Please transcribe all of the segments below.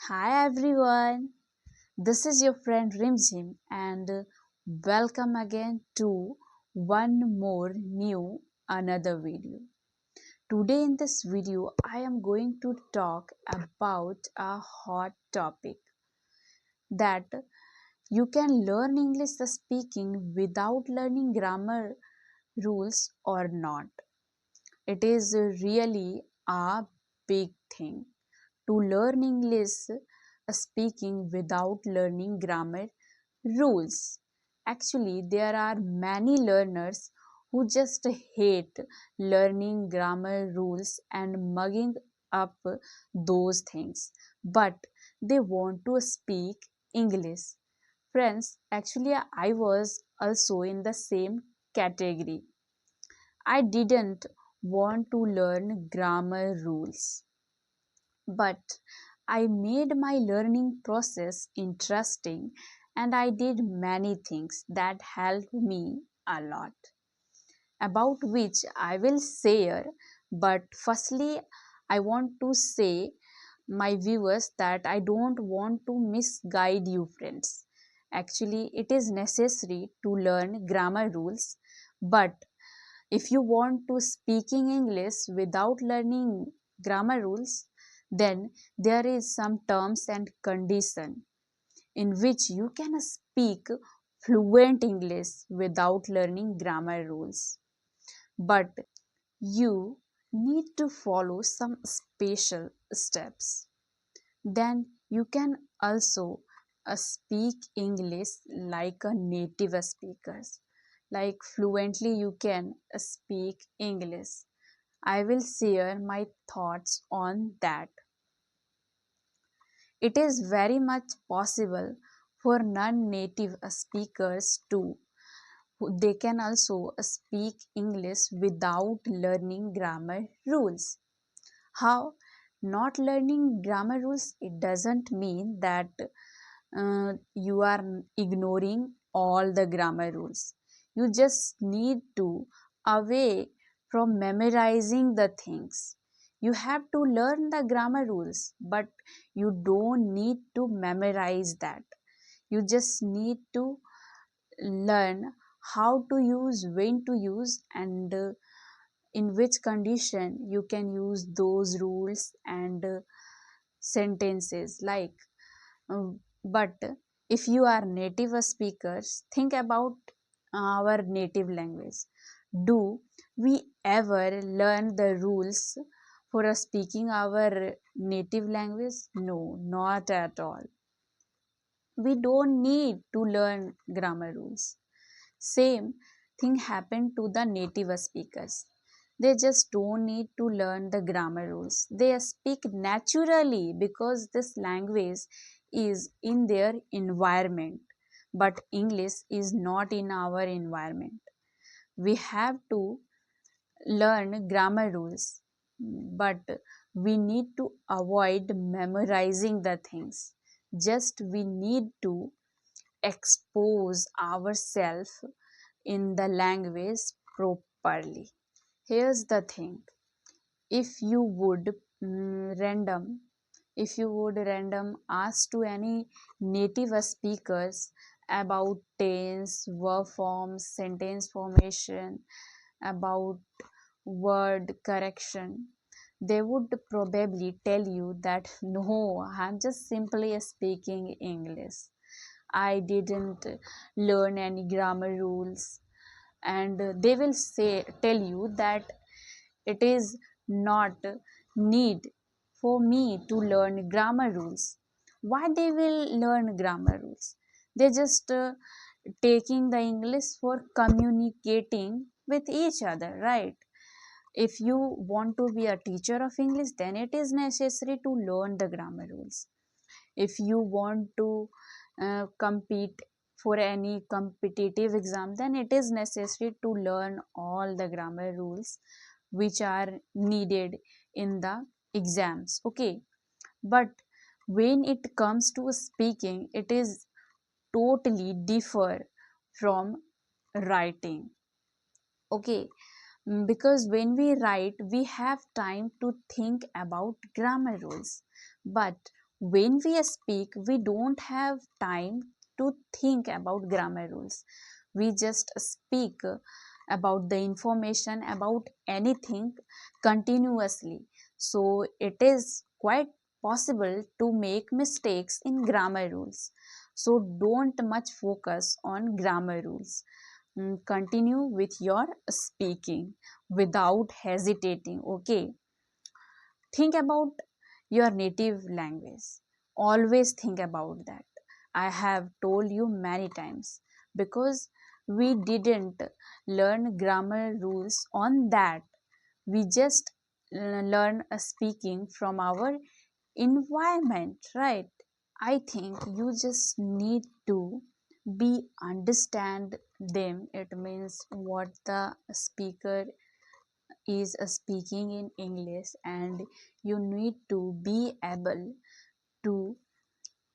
Hi everyone, this is your friend Rimjhim and welcome again to one more new another video. Today in this video I am going to talk about a hot topic that you can learn English speaking without learning grammar rules or not. It is really a big thing to learn English speaking without learning grammar rules. Actually, there are many learners who just hate learning grammar rules and mugging up those things, but they want to speak English. Friends, actually, I was also in the same category. I didn't want to learn grammar rules, but I made my learning process interesting and I did many things that helped me a lot, about which I will share. But firstly, I want to say my viewers that I don't want to misguide you, friends. Actually, it is necessary to learn grammar rules, but if you want to speaking English without learning grammar rules, then there is some terms and condition in which you can speak fluent English without learning grammar rules. But you need to follow some special steps. Then you can also speak English like a native speaker. Like fluently you can speak English. I will share my thoughts on that. It is very much possible for non-native speakers too. They can also speak English without learning grammar rules. How? Not learning grammar rules, it doesn't mean that you are ignoring all the grammar rules. You just need to away from memorizing the things. You have to learn the grammar rules, but you don't need to memorize that. You just need to learn how to use, when to use, and in which condition you can use those rules and sentences like but if you are native speakers, think about our native language. Do we ever learn the rules for speaking our native language? No, not at all. We don't need to learn grammar rules. Same thing happened to the native speakers. They just don't need to learn the grammar rules. They speak naturally because this language is in their environment. But English is not in our environment. We have to learn grammar rules, but we need to avoid memorizing the things. Just we need to expose ourselves in the language properly. Here's the thing, if you would random if you would random ask to any native speakers about tense, verb forms, sentence formation, about word correction, they would probably tell you that no, I'm just simply speaking English. I didn't learn any grammar rules, and they will say tell you that it is not need for me to learn grammar rules. Why they will learn grammar rules? They just taking the English for communicating with each other, right? If you want to be a teacher of English, then it is necessary to learn the grammar rules. If you want to compete for any competitive exam, then it is necessary to learn all the grammar rules which are needed in the exams, okay? But when it comes to speaking, it is totally differ from writing, okay? Because when we write, we have time to think about grammar rules, but when we speak, we don't have time to think about grammar rules. We just speak about the information about anything continuously. So it is quite possible to make mistakes in grammar rules. So don't much focus on grammar rules. Continue with your speaking without hesitating. Okay, think about your native language. Always think about that. I have told you many times, because we didn't learn grammar rules on that. We just learn speaking from our environment, right? I think you just need to be understand them. It means what the speaker is speaking in English, and you need to be able to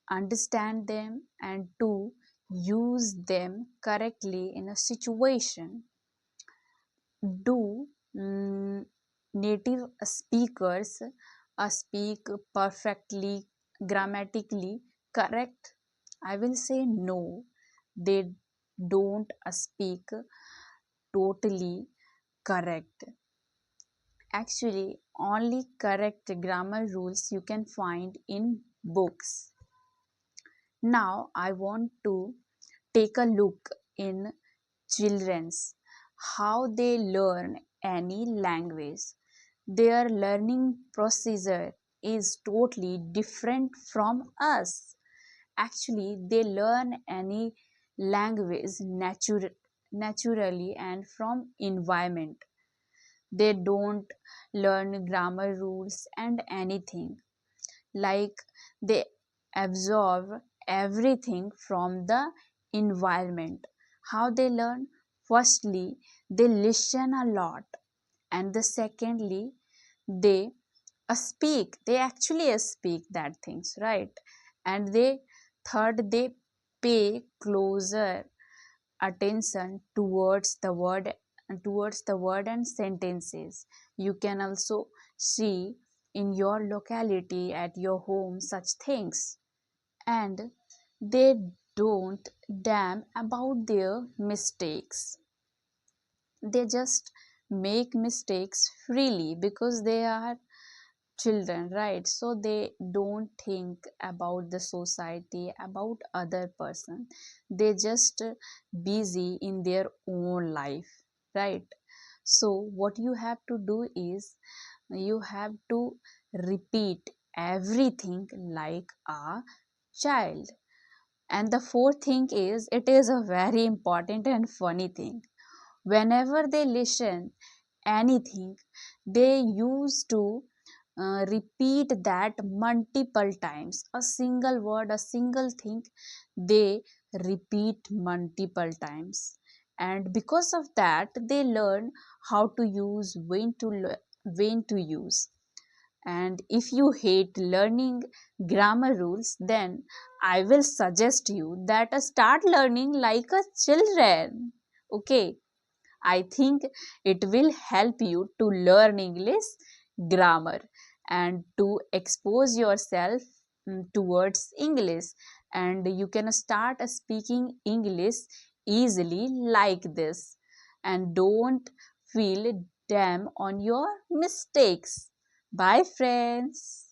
understand them and to use them correctly in a situation. Do native speakers speak perfectly grammatically correct? I will say no, they don't speak totally correct. Actually, only correct grammar rules you can find in books. Now, I want to take a look in children's how they learn any language. Their learning procedure is totally different from us. Actually, they learn any language naturally and from environment. They don't learn grammar rules and anything, like they absorb everything from the environment. How they learn? Firstly, they listen a lot, and the secondly, they speak. They actually speak that things, right? And they third, they pay closer attention towards the word and sentences. You can also see in your locality at your home such things. And they don't damn about their mistakes. They just make mistakes freely because they are children, right? So they don't think about the society, about other person. They just busy in their own life, right? So what you have to do is you have to repeat everything like a child. And the fourth thing is, it is a very important and funny thing. Whenever they listen anything, they used to repeat that multiple times. A single word, a single thing, they repeat multiple times. And because of that, they learn how to use, when to use. And if you hate learning grammar rules, then I will suggest you that start learning like a children. Okay, I think it will help you to learn English grammar and to expose yourself towards English, and you can start speaking English easily like this, and don't feel damn on your mistakes. Bye friends.